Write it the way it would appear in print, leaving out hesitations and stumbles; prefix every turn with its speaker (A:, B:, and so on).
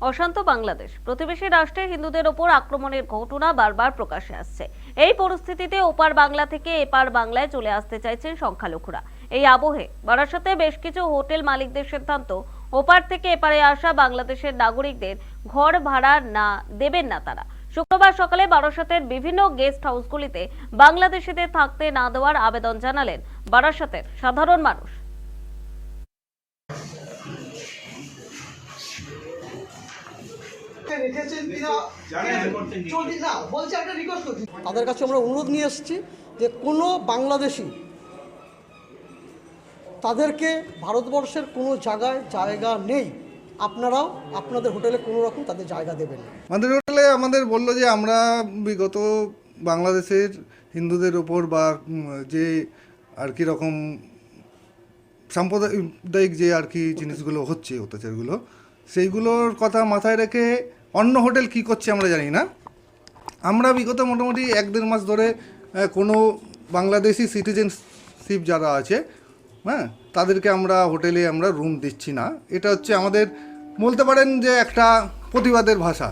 A: অশান্ত বাংলাদেশ, প্রতিবেশী রাষ্ট্রে হিন্দুদের ওপর আক্রমণের ঘটনা বারবার প্রকাশ্যে আসছে। এই পরিস্থিতিতে ওপার বাংলা থেকে এপার বাংলায় চলে আসতে চাইছেন সংখ্যালঘুরা। এই আবহে বারাসতে বেশ কিছু হোটেল মালিকদের সিদ্ধান্ত, ওপার থেকে এপারে আসা বাংলাদেশের নাগরিকদের ঘর ভাড়া না দেবেন না তারা। শুক্রবার সকালে বারাসতের বিভিন্ন গেস্ট হাউসগুলিতে বাংলাদেশিদের থাকতে না দেওয়ার আবেদন জানালেন বারাসতের সাধারণ মানুষ।
B: তাদের কাছে আমরা অনুরোধ নিয়ে এসেছি যে কোনো বাংলাদেশি তাদেরকে ভারতবর্ষের কোনো জায়গা নেই, আপনারাও আপনাদের হোটেলে কোনো রকম তাদের জায়গা দেবেন না।
C: আমাদের হোটেলে আমাদের বললো যে আমরা বিগত বাংলাদেশের হিন্দুদের ওপর বা যে আর কি রকম সাম্প্রদায়িক যে আর কি জিনিসগুলো হচ্ছে, অত্যাচারগুলো, সেইগুলোর কথা মাথায় রেখে অন্য হোটেল কি করছে আমরা জানি না। আমরা বিগত মোটামুটি 1-1.5 মাস ধরে কোনো বাংলাদেশি সিটিজেনশিপ যারা আছে, হ্যাঁ, তাদেরকে আমরা হোটেলে আমরা রুম দিচ্ছি না। এটা হচ্ছে আমাদের বলতে পারেন যে একটা প্রতিবাদের ভাষা।